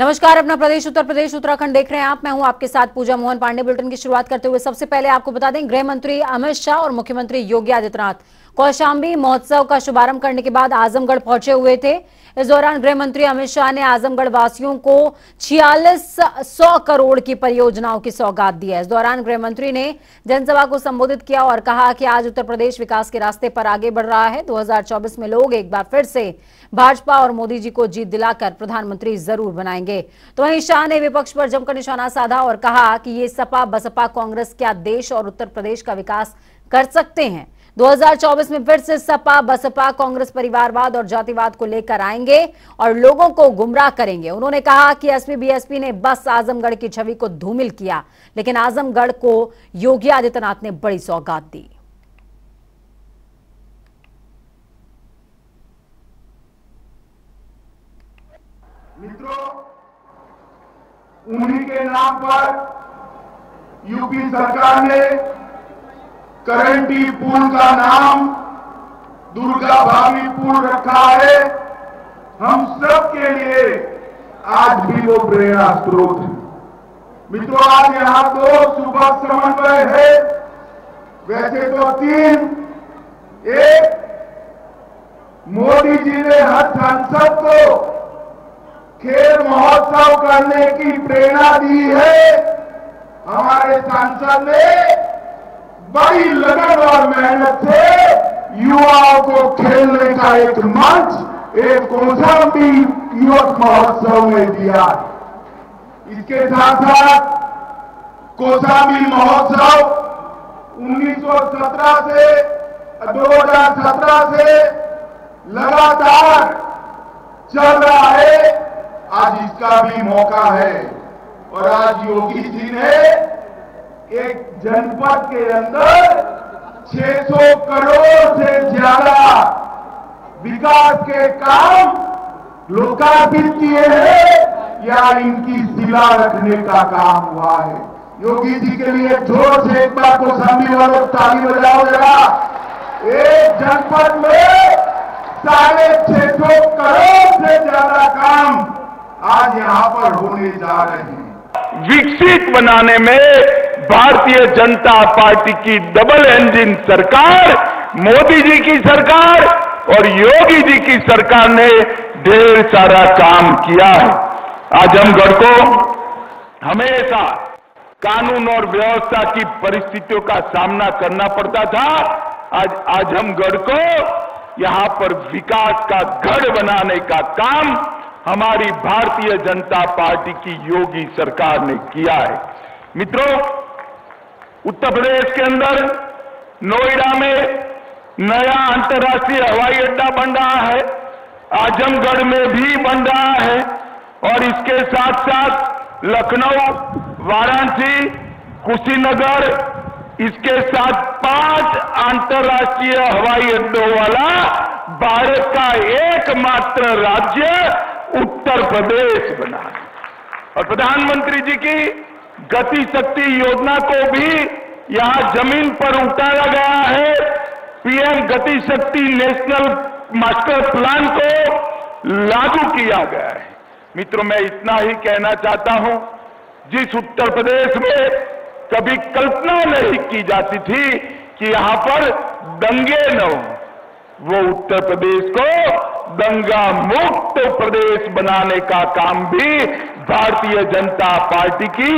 नमस्कार, अपना प्रदेश उत्तर प्रदेश उत्तराखंड देख रहे हैं आप। मैं हूं आपके साथ पूजा मोहन पांडे। बुलेटिन की शुरुआत करते हुए सबसे पहले आपको बता दें, गृह मंत्री अमित शाह और मुख्यमंत्री योगी आदित्यनाथ कौशाम्बी महोत्सव का शुभारंभ करने के बाद आजमगढ़ पहुंचे हुए थे। इस दौरान गृह मंत्री अमित शाह ने आजमगढ़ वासियों को 4600 करोड़ की परियोजनाओं की सौगात दी है। इस दौरान गृह मंत्री ने जनसभा को संबोधित किया और कहा कि आज उत्तर प्रदेश विकास के रास्ते पर आगे बढ़ रहा है। 2024 में लोग एक बार फिर से भाजपा और मोदी जी को जीत दिलाकर प्रधानमंत्री जरूर बनाएंगे। तो वहीं शाह ने विपक्ष पर जमकर निशाना साधा और कहा कि ये सपा बसपा कांग्रेस क्या देश और उत्तर प्रदेश का विकास कर सकते हैं। 2024 में फिर से सपा बसपा कांग्रेस परिवारवाद और जातिवाद को लेकर आएंगे और लोगों को गुमराह करेंगे। उन्होंने कहा कि एसपी बीएसपी ने बस आजमगढ़ की छवि को धूमिल किया, लेकिन आजमगढ़ को योगी आदित्यनाथ ने बड़ी सौगात दी। मित्रों, उन्हीं के नाम पर यूपी सरकार ने करंटी पुल का नाम दुर्गा भाभी पुल रखा है। हम सब के लिए आज भी वो प्रेरणा स्रोत है। मित्रों, आज यहां दो सुबह समन्वय है, वैसे तो तीन। एक, मोदी जी ने हर सांसद को खेल महोत्सव करने की प्रेरणा दी है। हमारे सांसद ने बड़ी लगन और मेहनत से युवाओं को खेलने का एक मंच एक कौशाम्बी युवक महोत्सव में दिया। इसके साथ साथ कौशाम्बी महोत्सव 2017 से लगातार चल रहा है। आज इसका भी मौका है और आज योगी जी ने एक जनपद के अंदर 600 करोड़ से ज्यादा विकास के काम लोकार्पित किए हैं या इनकी शिला रखने का काम हुआ है। योगी जी के लिए जोर से एक बार कौशाम्बी वालों ताली बजाओ जरा। एक जनपद में 650 करोड़ से ज्यादा काम आज यहां पर होने जा रहे हैं। विकसित बनाने में भारतीय जनता पार्टी की डबल इंजन सरकार, मोदी जी की सरकार और योगी जी की सरकार ने ढेर सारा काम किया है। आजमगढ़ को हमेशा कानून और व्यवस्था की परिस्थितियों का सामना करना पड़ता था। आज आजमगढ़ को यहां पर विकास का गढ़ बनाने का काम हमारी भारतीय जनता पार्टी की योगी सरकार ने किया है। मित्रों, उत्तर प्रदेश के अंदर नोएडा में नया अंतर्राष्ट्रीय हवाई अड्डा बन रहा है, आजमगढ़ में भी बन रहा है और इसके साथ साथ लखनऊ, वाराणसी, कुशीनगर, इसके साथ 5 अंतर्राष्ट्रीय हवाई अड्डों वाला भारत का एकमात्र राज्य उत्तर प्रदेश बना है। और प्रधानमंत्री जी की गति शक्ति योजना को भी यहां जमीन पर उतारा गया है। पीएम गति शक्ति नेशनल मास्टर प्लान को लागू किया गया है। मित्रों, मैं इतना ही कहना चाहता हूं, जिस उत्तर प्रदेश में कभी कल्पना नहीं की जाती थी कि यहां पर दंगे न हो, वो उत्तर प्रदेश को दंगा मुक्त प्रदेश बनाने का काम भी भारतीय जनता पार्टी की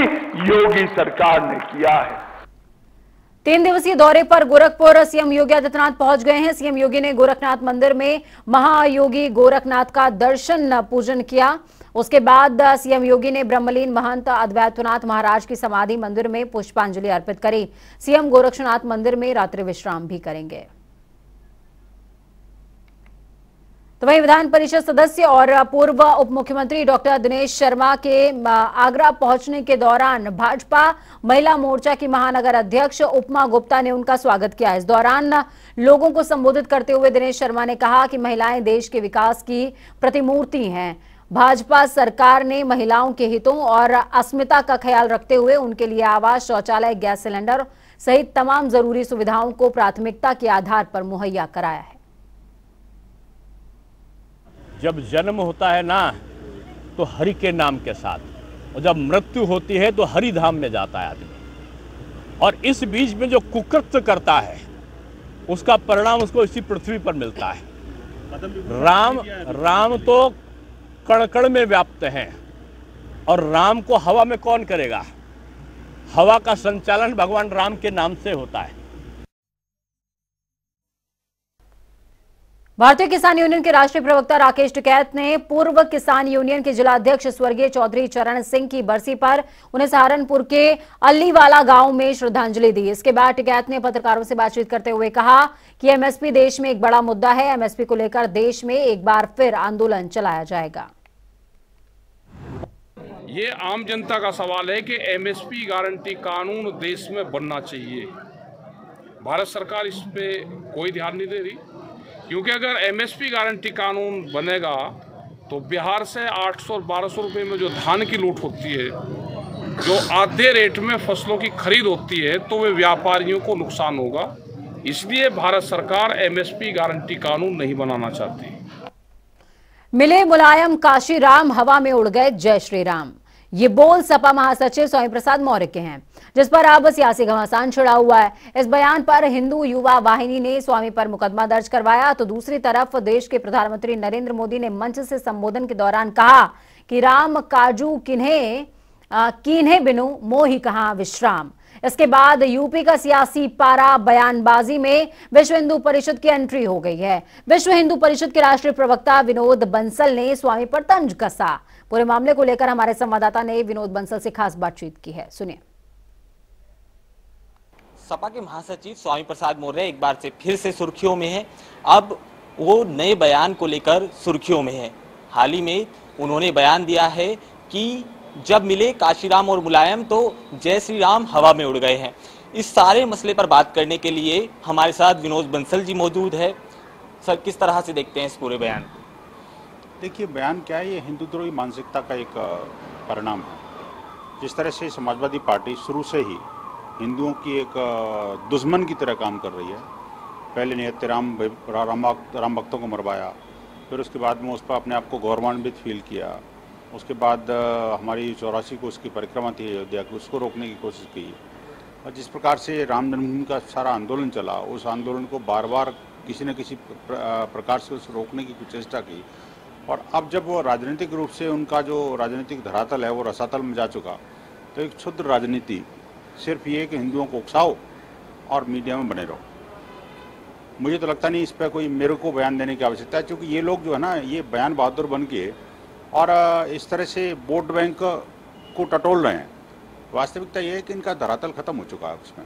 योगी सरकार ने किया है। 3 दिवसीय दौरे पर गोरखपुर सीएम योगी आदित्यनाथ पहुंच गए हैं। सीएम योगी ने गोरखनाथ मंदिर में महायोगी गोरखनाथ का दर्शन पूजन किया। उसके बाद सीएम योगी ने ब्रह्मलीन महंत अद्वैतनाथ महाराज की समाधि मंदिर में पुष्पांजलि अर्पित करी। सीएम गोरक्षनाथ मंदिर में रात्रि विश्राम भी करेंगे। तो वहीं विधान परिषद सदस्य और पूर्व उप मुख्यमंत्री डॉक्टर दिनेश शर्मा के आगरा पहुंचने के दौरान भाजपा महिला मोर्चा की महानगर अध्यक्ष उपमा गुप्ता ने उनका स्वागत किया। इस दौरान लोगों को संबोधित करते हुए दिनेश शर्मा ने कहा कि महिलाएं देश के विकास की प्रतिमूर्ति हैं। भाजपा सरकार ने महिलाओं के हितों और अस्मिता का ख्याल रखते हुए उनके लिए आवास, शौचालय, गैस सिलेंडर सहित तमाम जरूरी सुविधाओं को प्राथमिकता के आधार पर मुहैया कराया है। जब जन्म होता है ना, तो हरि के नाम के साथ, और जब मृत्यु होती है तो हरि धाम में जाता है आदमी। और इस बीच में जो कुकृत्य करता है उसका परिणाम उसको इसी पृथ्वी पर मिलता है। राम तो कण कण में व्याप्त हैं, और राम को हवा में कौन करेगा? हवा का संचालन भगवान राम के नाम से होता है। भारतीय किसान यूनियन के राष्ट्रीय प्रवक्ता राकेश टिकैत ने पूर्व किसान यूनियन के जिलाध्यक्ष स्वर्गीय चौधरी चरण सिंह की बरसी पर उन्हें सहारनपुर के अल्लीवाला गांव में श्रद्धांजलि दी। इसके बाद टिकैत ने पत्रकारों से बातचीत करते हुए कहा कि एमएसपी देश में एक बड़ा मुद्दा है। एमएसपी को लेकर देश में एक बार फिर आंदोलन चलाया जाएगा। ये आम जनता का सवाल है कि एमएसपी गारंटी कानून देश में बनना चाहिए। भारत सरकार इस पे कोई ध्यान नहीं दे रही, क्योंकि अगर एमएसपी गारंटी कानून बनेगा तो बिहार से 800 और 1200 रुपये में जो धान की लूट होती है, जो आधे रेट में फसलों की खरीद होती है, तो वे व्यापारियों को नुकसान होगा। इसलिए भारत सरकार एमएसपी गारंटी कानून नहीं बनाना चाहती। मिले मुलायम काशीराम, हवा में उड़ गए जय श्री राम। ये बोल सपा महासचिव स्वामी प्रसाद मौर्य के हैं, जिस पर अब सियासी घमासान छिड़ा हुआ है। इस बयान पर हिंदू युवा वाहिनी ने स्वामी पर मुकदमा दर्ज करवाया, तो दूसरी तरफ देश के प्रधानमंत्री नरेंद्र मोदी ने मंच से संबोधन के दौरान कहा कि राम काजू किन्हे बिनु मोहि कहां विश्राम। इसके बाद यूपी का सियासी पारा बयानबाजी में विश्व हिंदू परिषद की एंट्री हो गई है। विश्व हिंदू परिषद के राष्ट्रीय प्रवक्ता विनोद बंसल ने स्वामी पर तंज कसा। पूरे मामले को लेकर हमारे संवाददाता ने विनोद बंसल से खास बातचीत की है, सुनिए। सपा के महासचिव स्वामी प्रसाद मौर्य एक बार से फिर से सुर्खियों में है। अब वो नए बयान को लेकर सुर्खियों में है। हाल ही में उन्होंने बयान दिया है कि जब मिले काशीराम और मुलायम तो जय श्री राम हवा में उड़ गए हैं। इस सारे मसले पर बात करने के लिए हमारे साथ विनोद बंसल जी मौजूद है। सर, किस तरह से देखते हैं इस पूरे बयान? देखिए, बयान क्या है, ये हिंदुत्ववादी मानसिकता का एक परिणाम है। जिस तरह से समाजवादी पार्टी शुरू से ही हिंदुओं की एक दुश्मन की तरह काम कर रही है। पहले निहत्थे राम भक्तों को मरवाया, फिर उसके बाद में उस पर अपने आप को गौरवान्वित फील किया। उसके बाद हमारी 84 को उसकी परिक्रमा थी अयोध्या की, उसको रोकने की कोशिश की। और जिस प्रकार से राम जन्मभूमि का सारा आंदोलन चला, उस आंदोलन को बार बार किसी न किसी प्रकार से उसे रोकने की कुछ चेष्टा की। और अब जब वो राजनीतिक रूप से उनका जो राजनीतिक धरातल है वो रसातल में जा चुका, तो एक क्षुद्र राजनीति सिर्फ ये कि हिंदुओं को उकसाओ और मीडिया में बने रहो। मुझे तो लगता नहीं इस पर कोई मेरे को बयान देने की आवश्यकता है, क्योंकि ये लोग जो है ना, ये बयान बहादुर बन के और इस तरह से वोट बैंक को टटोल रहे हैं। वास्तविकता ये है कि इनका धरातल खत्म हो चुका है उसमें,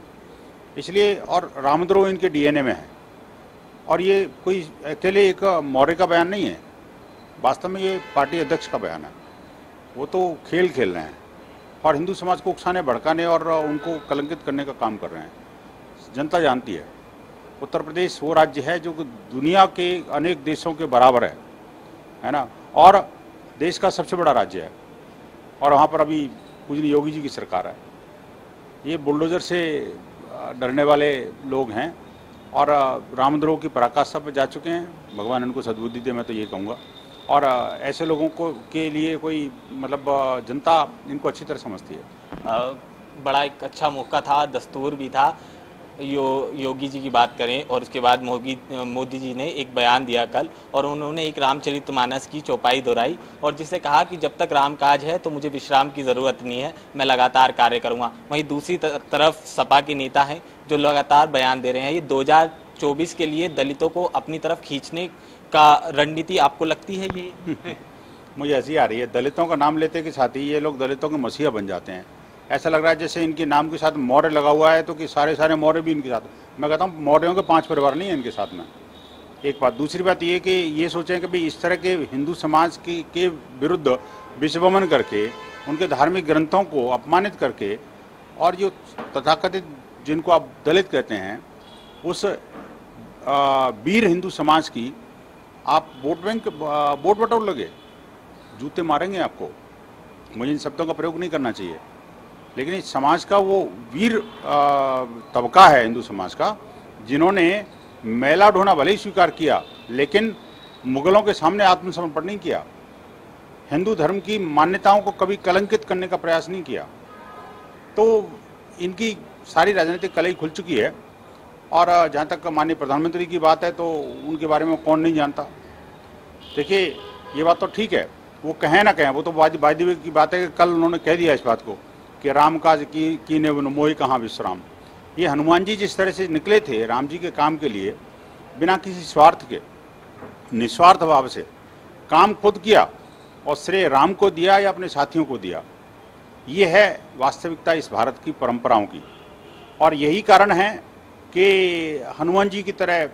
इसलिए। और रामद्रोह इनके डीएनए में है। और ये कोई अकेले एक मौर्य का बयान नहीं है, वास्तव में ये पार्टी अध्यक्ष का बयान है। वो तो खेल खेल रहे हैं और हिंदू समाज को उकसाने, भड़काने और उनको कलंकित करने का काम कर रहे हैं। जनता जानती है, उत्तर प्रदेश वो राज्य है जो दुनिया के अनेक देशों के बराबर है ना, और देश का सबसे बड़ा राज्य है। और वहाँ पर अभी पूजनीय योगी जी की सरकार है। ये बुलडोजर से डरने वाले लोग हैं और रामद्रोह की पराकाष्ठा पर जा चुके हैं। भगवान इनको सद्बुद्धि दे, मैं तो ये कहूँगा। और ऐसे लोगों को के लिए कोई मतलब जनता इनको अच्छी तरह समझती है। बड़ा एक अच्छा मौका था, दस्तूर भी था। योगी जी की बात करें और उसके बाद मोदी जी ने एक बयान दिया कल, और उन्होंने एक रामचरितमानस की चौपाई दोहराई और जिससे कहा कि जब तक राम काज है तो मुझे विश्राम की ज़रूरत नहीं है, मैं लगातार कार्य करूंगा। वहीं दूसरी तरफ सपा के नेता हैं जो लगातार बयान दे रहे हैं। ये 2024 के लिए दलितों को अपनी तरफ खींचने का रणनीति आपको लगती है? ये मुझे ऐसी आ रही है, दलितों का नाम लेते के साथ ही ये लोग दलितों के मसीहा बन जाते हैं। ऐसा लग रहा है जैसे इनके नाम के साथ मौर्य लगा हुआ है तो कि सारे मौर्य भी इनके साथ। मैं कहता हूँ मौर्यों के 5 परिवार नहीं है इनके साथ में। एक बात। दूसरी बात ये कि ये सोचें कि भाई इस तरह के हिंदू समाज के विरुद्ध विषवमन करके, उनके धार्मिक ग्रंथों को अपमानित करके, और जो तथाकथित जिनको आप दलित कहते हैं, उस वीर हिंदू समाज की आप वोट बटोर लगे, जूते मारेंगे आपको। मुझे इन शब्दों का प्रयोग नहीं करना चाहिए, लेकिन इस समाज का वो वीर तबका है हिंदू समाज का, जिन्होंने मैला ढोना भले ही स्वीकार किया लेकिन मुगलों के सामने आत्मसमर्पण नहीं किया। हिंदू धर्म की मान्यताओं को कभी कलंकित करने का प्रयास नहीं किया। तो इनकी सारी राजनीतिक कलई खुल चुकी है। और जहाँ तक माननीय प्रधानमंत्री की बात है तो उनके बारे में कौन नहीं जानता। देखिए, ये बात तो ठीक है, वो कहें ना कहें, वो तो वाजिब की बात है कि कल उन्होंने कह दिया इस बात को कि राम काज की ने मोहि कहाँ विश्राम। ये हनुमान जी जिस तरह से निकले थे राम जी के काम के लिए, बिना किसी स्वार्थ के, निस्वार्थ भाव से काम खुद किया और श्रेय राम को दिया या अपने साथियों को दिया। ये है वास्तविकता इस भारत की परंपराओं की। और यही कारण है कि हनुमान जी की तरह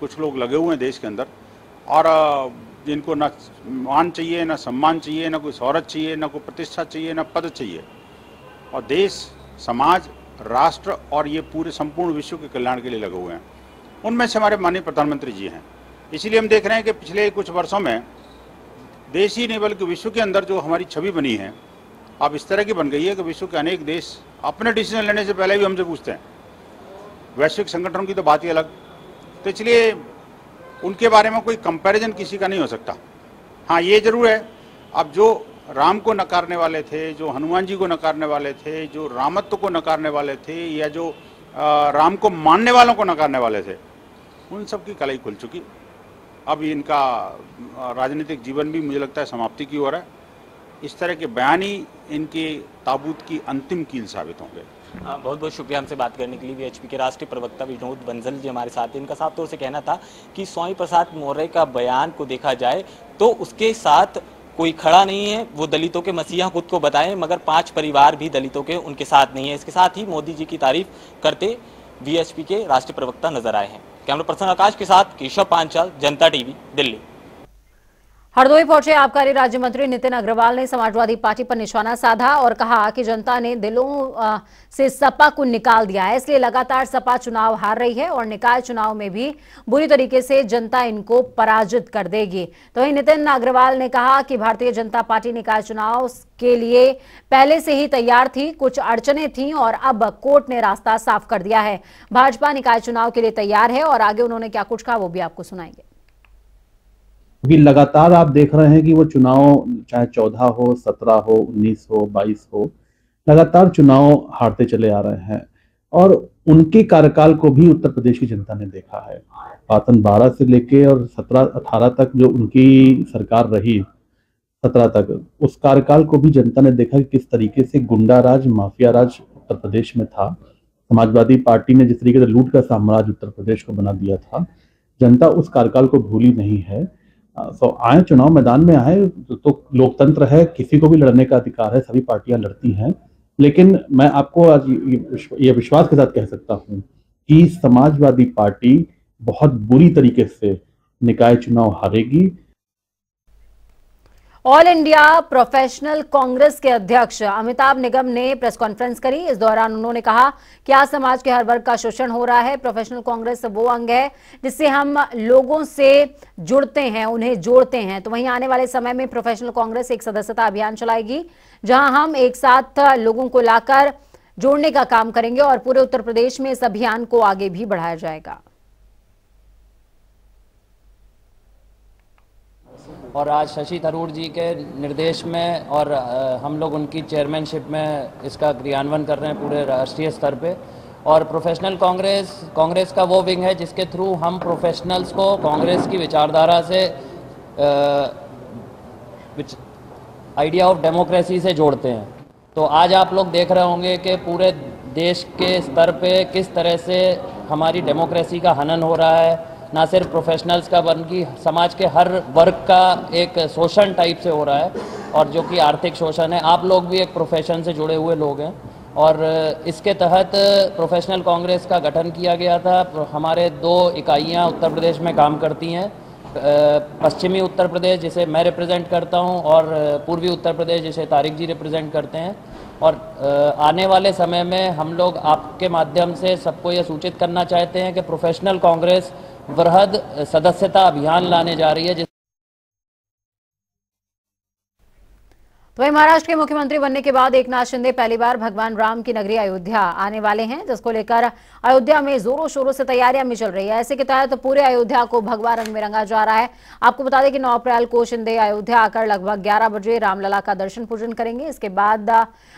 कुछ लोग लगे हुए हैं देश के अंदर, और जिनको ना मान चाहिए, ना सम्मान चाहिए, ना कोई शौहरत चाहिए, ना कोई प्रतिष्ठा चाहिए, ना पद चाहिए, और देश, समाज, राष्ट्र और ये पूरे संपूर्ण विश्व के कल्याण के लिए लगे हुए हैं। उनमें से हमारे माननीय प्रधानमंत्री जी हैं। इसीलिए हम देख रहे हैं कि पिछले कुछ वर्षों में देश ही नहीं बल्कि विश्व के अंदर जो हमारी छवि बनी है अब इस तरह की बन गई है कि विश्व के अनेक देश अपने डिसीजन लेने से पहले भी हमसे पूछते हैं। वैश्विक संगठनों की तो बात ही अलग। तो इसलिए उनके बारे में कोई कंपैरिजन किसी का नहीं हो सकता। हाँ, ये जरूर है, अब जो राम को नकारने वाले थे, जो हनुमान जी को नकारने वाले थे, जो रामत्व को नकारने वाले थे, या जो राम को मानने वालों को नकारने वाले थे, उन सब की कलई खुल चुकी। अब इनका राजनीतिक जीवन भी मुझे लगता है समाप्ति की ओर है। इस तरह के बयान ही इनके ताबूत की अंतिम कील साबित होंगे। बहुत बहुत शुक्रिया हमसे बात करने के लिए। वीएचपी के राष्ट्रीय प्रवक्ता विनोद बंसल जी हमारे साथ हैं। इनका साफ तौर से कहना था कि स्वामी प्रसाद मौर्य का बयान को देखा जाए तो उसके साथ कोई खड़ा नहीं है। वो दलितों के मसीहा खुद को बताएं, मगर 5 परिवार भी दलितों के उनके साथ नहीं है। इसके साथ ही मोदी जी की तारीफ करते वीएचपी के राष्ट्रीय प्रवक्ता नजर आए हैं। कैमरा पर्सन आकाश के साथ केशव पांचाल, जनता टीवी, दिल्ली। हरदोई पहुंचे आबकारी राज्य मंत्री नितिन अग्रवाल ने समाजवादी पार्टी पर निशाना साधा और कहा कि जनता ने दिलों से सपा को निकाल दिया है, इसलिए लगातार सपा चुनाव हार रही है और निकाय चुनाव में भी बुरी तरीके से जनता इनको पराजित कर देगी। तो वहीं नितिन अग्रवाल ने कहा कि भारतीय जनता पार्टी निकाय चुनाव के लिए पहले से ही तैयार थी, कुछ अड़चनें थीं और अब कोर्ट ने रास्ता साफ कर दिया है। भाजपा निकाय चुनाव के लिए तैयार है और आगे उन्होंने क्या कुछ कहा वो भी आपको सुनाएंगे। क्योंकि लगातार आप देख रहे हैं कि वो चुनाव चाहे 14 हो, 17 हो, 19 हो, 22 हो, लगातार चुनाव हारते चले आ रहे हैं। और उनके कार्यकाल को भी उत्तर प्रदेश की जनता ने देखा है। 12 से लेके और 17-18 तक जो उनकी सरकार रही, 17 तक, उस कार्यकाल को भी जनता ने देखा कि किस तरीके से गुंडा राज, माफिया राज उत्तर प्रदेश में था। समाजवादी पार्टी ने जिस तरीके से लूट का साम्राज्य उत्तर प्रदेश को बना दिया था, जनता उस कार्यकाल को भूली नहीं है। आए चुनाव मैदान में आए तो लोकतंत्र है, किसी को भी लड़ने का अधिकार है, सभी पार्टियां लड़ती हैं। लेकिन मैं आपको आज ये विश्वास के साथ कह सकता हूं कि समाजवादी पार्टी बहुत बुरी तरीके से निकाय चुनाव हारेगी। ऑल इंडिया प्रोफेशनल कांग्रेस के अध्यक्ष अमिताभ निगम ने प्रेस कॉन्फ्रेंस करी। इस दौरान उन्होंने कहा कि आज समाज के हर वर्ग का शोषण हो रहा है। प्रोफेशनल कांग्रेस वो अंग है जिससे हम लोगों से जुड़ते हैं, उन्हें जोड़ते हैं। तो वहीं आने वाले समय में प्रोफेशनल कांग्रेस एक सदस्यता अभियान चलाएगी, जहां हम एक साथ लोगों को लाकर जोड़ने का काम करेंगे और पूरे उत्तर प्रदेश में इस अभियान को आगे भी बढ़ाया जाएगा। और आज शशि थरूर जी के निर्देश में और हम लोग उनकी चेयरमैनशिप में इसका क्रियान्वयन कर रहे हैं पूरे राष्ट्रीय स्तर पे। और प्रोफेशनल कांग्रेस का वो विंग है जिसके थ्रू हम प्रोफेशनल्स को कांग्रेस की विचारधारा से, आइडिया ऑफ डेमोक्रेसी से जोड़ते हैं। तो आज आप लोग देख रहे होंगे कि पूरे देश के स्तर पे किस तरह से हमारी डेमोक्रेसी का हनन हो रहा है। ना सिर्फ प्रोफेशनल्स का बल्कि समाज के हर वर्ग का एक शोषण टाइप से हो रहा है, और जो कि आर्थिक शोषण है। आप लोग भी एक प्रोफेशन से जुड़े हुए लोग हैं और इसके तहत प्रोफेशनल कांग्रेस का गठन किया गया था। हमारे 2 इकाइयाँ उत्तर प्रदेश में काम करती हैं, पश्चिमी उत्तर प्रदेश जिसे मैं रिप्रेजेंट करता हूं और पूर्वी उत्तर प्रदेश जिसे तारिक जी रिप्रेजेंट करते हैं। और आने वाले समय में हम लोग आपके माध्यम से सबको ये सूचित करना चाहते हैं कि प्रोफेशनल कांग्रेस वृहद सदस्यता अभियान लाने जा रही है। तो वहीं महाराष्ट्र के मुख्यमंत्री बनने के बाद एकनाथ शिंदे पहली बार भगवान राम की नगरी अयोध्या आने वाले हैं, जिसको लेकर अयोध्या में जोरों शोरों से तैयारियां भी चल रही है। ऐसे के तहत तो पूरे अयोध्या को भगवा रंग में रंगा जा रहा है। आपको बता दें कि 9 अप्रैल को शिंदे अयोध्या आकर लगभग 11 बजे रामलला का दर्शन पूजन करेंगे। इसके बाद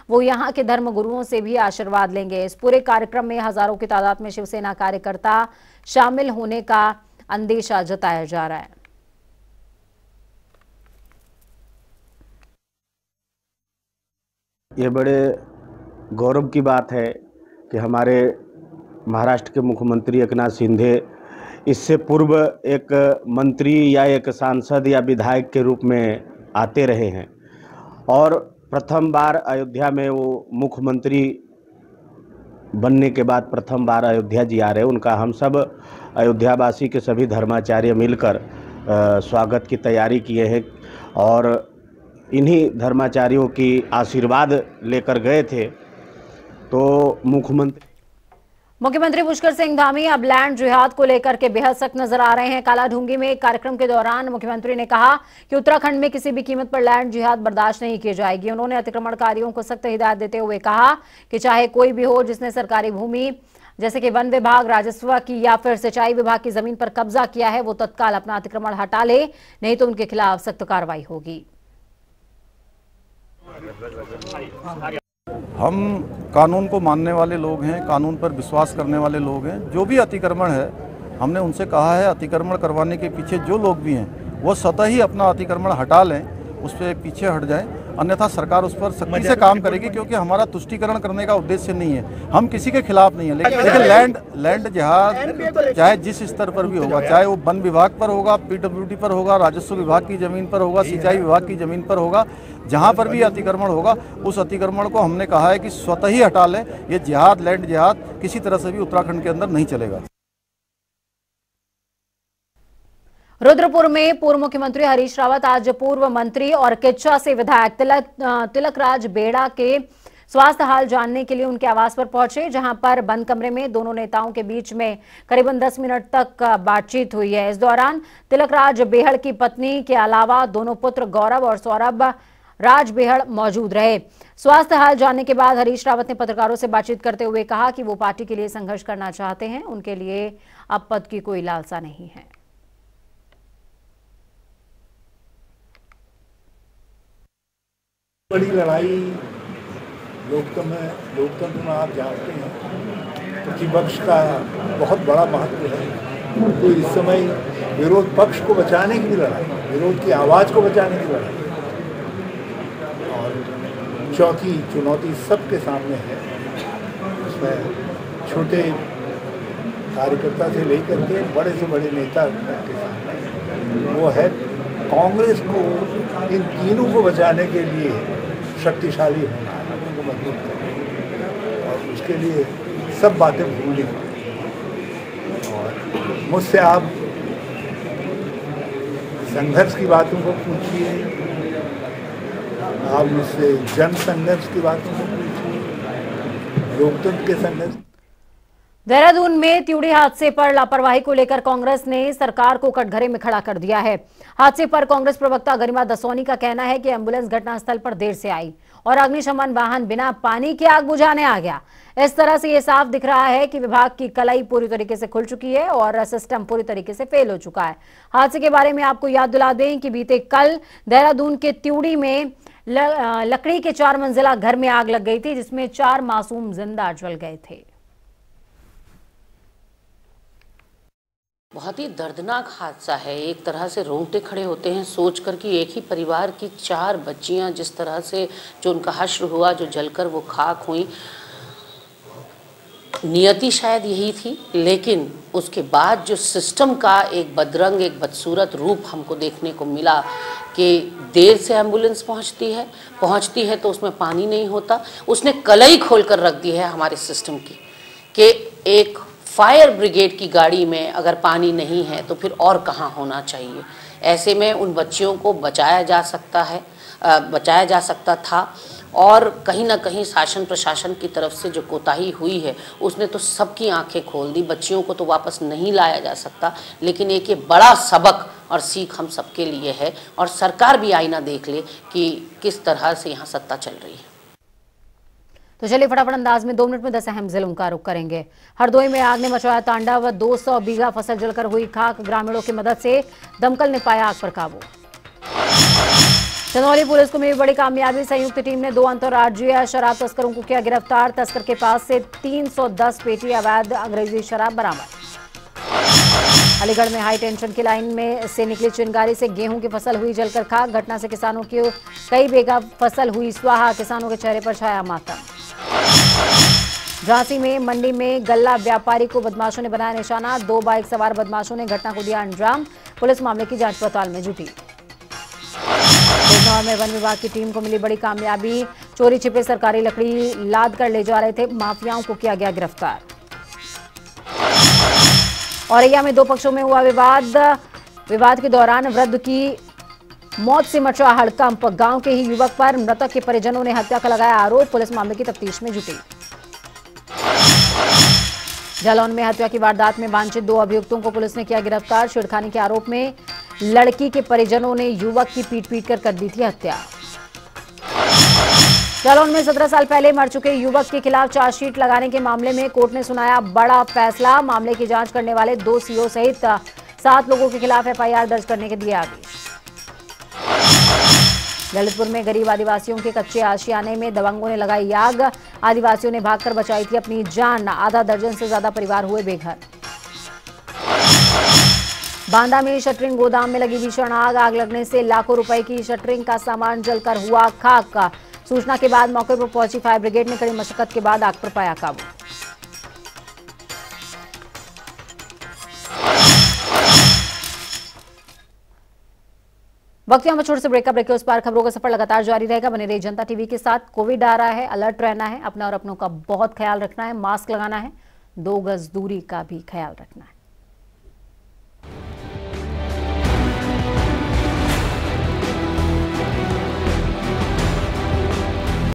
वो यहाँ के धर्म गुरुओं से भी आशीर्वाद लेंगे। इस पूरे कार्यक्रम में हजारों की तादाद में शिवसेना कार्यकर्ता शामिल होने का अंदेशा जताया जा रहा है। ये बड़े गौरव की बात है कि हमारे महाराष्ट्र के मुख्यमंत्री एकनाथ शिंदे इससे पूर्व एक मंत्री या एक सांसद या विधायक के रूप में आते रहे हैं और प्रथम बार अयोध्या में वो मुख्यमंत्री बनने के बाद प्रथम बार अयोध्या जी आ रहे हैं। उनका हम सब अयोध्यावासी के सभी धर्माचार्य मिलकर स्वागत की तैयारी किए हैं और इन्हीं धर्माचार्यों की आशीर्वाद लेकर गए थे। तो मुख्यमंत्री पुष्कर सिंह धामी अब लैंड जिहाद को लेकर के बेहद सख्त नजर आ रहे हैं। कालाढूंगी में एक कार्यक्रम के दौरान मुख्यमंत्री ने कहा कि उत्तराखंड में किसी भी कीमत पर लैंड जिहाद बर्दाश्त नहीं की जाएगी। उन्होंने अतिक्रमणकारियों को सख्त हिदायत देते हुए कहा कि चाहे कोई भी हो जिसने सरकारी भूमि जैसे कि वन विभाग, राजस्व की या फिर सिंचाई विभाग की जमीन पर कब्जा किया है, वो तत्काल अपना अतिक्रमण हटा ले, नहीं तो उनके खिलाफ सख्त कार्रवाई होगी। हम कानून को मानने वाले लोग हैं, कानून पर विश्वास करने वाले लोग हैं। जो भी अतिक्रमण है, हमने उनसे कहा है अतिक्रमण करवाने के पीछे जो लोग भी हैं वो स्वतः ही अपना अतिक्रमण हटा लें, उस पर पीछे हट जाएं, अन्यथा सरकार उस पर सख्ती से काम करेगी। क्योंकि हमारा तुष्टीकरण करने का उद्देश्य नहीं है, हम किसी के खिलाफ नहीं है। लेकिन लैंड जिहाद चाहे जिस स्तर पर भी होगा, चाहे वो वन विभाग पर होगा, पीडब्ल्यूडी पर होगा, राजस्व विभाग की जमीन पर होगा, सिंचाई विभाग की जमीन पर होगा, जहां पर भी अतिक्रमण होगा उस अतिक्रमण को हमने कहा है कि स्वतः ही हटा लें। ये जिहाद, लैंड जिहाद किसी तरह से भी उत्तराखंड के अंदर नहीं चलेगा। रुद्रपुर में पूर्व मुख्यमंत्री हरीश रावत आज पूर्व मंत्री और किच्चा से विधायक तिलकराज बेड़ा के स्वास्थ्य हाल जानने के लिए उनके आवास पर पहुंचे, जहां पर बंद कमरे में दोनों नेताओं के बीच में करीबन 10 मिनट तक बातचीत हुई है। इस दौरान तिलकराज बेहड़ की पत्नी के अलावा दोनों पुत्र गौरव और सौरभ राज बेहड़ मौजूद रहे। स्वास्थ्य हाल जानने के बाद हरीश रावत ने पत्रकारों से बातचीत करते हुए कहा कि वो पार्टी के लिए संघर्ष करना चाहते हैं, उनके लिए अब पद की कोई लालसा नहीं है। बड़ी लड़ाई लोकतंत्र में आप जानते हैं प्रतिपक्ष का बहुत बड़ा महत्व है। तो इस समय विरोध पक्ष को बचाने की लड़ाई, विरोध की आवाज़ को बचाने की लड़ाई, और चौथी चुनौती सबके सामने है। उसमें छोटे कार्यकर्ता से लेकर के बड़े से बड़े नेता के सामने वो है कांग्रेस को, इन तीनों को बचाने के लिए शक्तिशाली होना है, उनको मजबूत करना और उसके लिए सब बातें भूलनी होंगी। और मुझसे आप संघर्ष की बातों को पूछिए, आप मुझसे जन संघर्ष की बातों को पूछिए, लोकतंत्र के संघर्ष। देहरादून में त्यूड़ी हादसे पर लापरवाही को लेकर कांग्रेस ने सरकार को कटघरे में खड़ा कर दिया है। हादसे पर कांग्रेस प्रवक्ता गरिमा दसोनी का कहना है कि एम्बुलेंस घटनास्थल पर देर से आई और अग्निशमन वाहन बिना पानी की आग बुझाने आ गया। इस तरह से ये साफ दिख रहा है कि विभाग की कलाई पूरी तरीके से खुल चुकी है और सिस्टम पूरी तरीके से फेल हो चुका है। हादसे के बारे में आपको याद दिला दें कि बीते कल देहरादून के त्यूड़ी में लकड़ी के 4 मंजिला घर में आग लग गई थी, जिसमें 4 मासूम जिंदा जल गए थे। बहुत ही दर्दनाक हादसा है। एक तरह से रोंगटे खड़े होते हैं सोचकर कि एक ही परिवार की 4 बच्चियां जिस तरह से जो उनका हश्र हुआ, जो जलकर वो खाक हुई। नियति शायद यही थी, लेकिन उसके बाद जो सिस्टम का एक बदरंग, एक बदसूरत रूप हमको देखने को मिला कि देर से एम्बुलेंस पहुंचती है तो उसमें पानी नहीं होता। उसने कलई खोल कर रख दी है हमारे सिस्टम की कि एक फायर ब्रिगेड की गाड़ी में अगर पानी नहीं है तो फिर और कहाँ होना चाहिए। ऐसे में उन बच्चियों को बचाया जा सकता था और कहीं ना कहीं शासन प्रशासन की तरफ से जो कोताही हुई है उसने तो सबकी आंखें खोल दी। बच्चियों को तो वापस नहीं लाया जा सकता, लेकिन एक ये बड़ा सबक और सीख हम सबके लिए है, और सरकार भी आईना देख ले कि किस तरह से यहाँ सत्ता चल रही है। तो चलिए फटाफट अंदाज में 2 मिनट में 10 अहम जिलों का रुख करेंगे। हरदोई में आग ने मचाया तांडव, 200 बीघा फसल जलकर हुई खाक, ग्रामीणों की मदद से दमकल ने पाया आग पर काबू। चंदौली पुलिस को मिली बड़ी कामयाबी, संयुक्त टीम ने 2 अंतर्राज्यीय शराब तस्करों को किया गिरफ्तार, तस्कर के पास से 310 पेटी अवैध अंग्रेजी शराब बरामद। अलीगढ़ में हाई टेंशन की लाइन में से निकली चिंगारी से गेहूं की फसल हुई जलकर खाक, घटना से किसानों की कई बीघा फसल हुई स्वाहा, किसानों के चेहरे पर छाया मातम। झांसी में मंडी में गल्ला व्यापारी को बदमाशों ने बनाया निशाना, 2 बाइक सवार बदमाशों ने घटना को दिया अंजाम, पुलिस मामले की जांच पड़ताल में जुटी। बिजनौर में वन विभाग की टीम को मिली बड़ी कामयाबी, चोरी छिपे सरकारी लकड़ी लाद कर ले जा रहे थे माफियाओं को किया गया गिरफ्तार। औरैया में 2 पक्षों में हुआ विवाद के दौरान वृद्ध की मौत से मचा हड़कंप, गांव के ही युवक पर मृतक के परिजनों ने हत्या का लगाया आरोप, पुलिस मामले की तफ्तीश में जुटी। जालौन में हत्या की वारदात में वांछित 2 अभियुक्तों को पुलिस ने किया गिरफ्तार, छेड़खानी के आरोप में लड़की के परिजनों ने युवक की पीट कर दी थी हत्या। जालौन में 17 साल पहले मर चुके युवक के खिलाफ चार्जशीट लगाने के मामले में कोर्ट ने सुनाया बड़ा फैसला, मामले की जांच करने वाले 2 सीओ सहित 7 लोगों के खिलाफ एफआईआर दर्ज करने के दिए आदेश। ललितपुर में गरीब आदिवासियों के कच्चे आशियाने में दबंगों ने लगाई आग, आदिवासियों ने भागकर बचाई थी अपनी जान, आधा दर्जन से ज्यादा परिवार हुए बेघर। बांदा में शटरिंग गोदाम में लगी भीषण आग लगने से लाखों रुपए की शटरिंग का सामान जलकर हुआ खाक, सूचना के बाद मौके पर पहुंची फायर ब्रिगेड ने कड़ी मशक्कत के बाद आग पर पाया काबू। वक्त यहाँ छोटे से ब्रेक के उस पार खबरों का सफर लगातार जारी रहेगा। बने रहिए जनता टीवी के साथ। कोविड आ रहा है, अलर्ट रहना है, अपना और अपनों का बहुत ख्याल रखना है, मास्क लगाना है, 2 गज दूरी का भी ख्याल रखना है।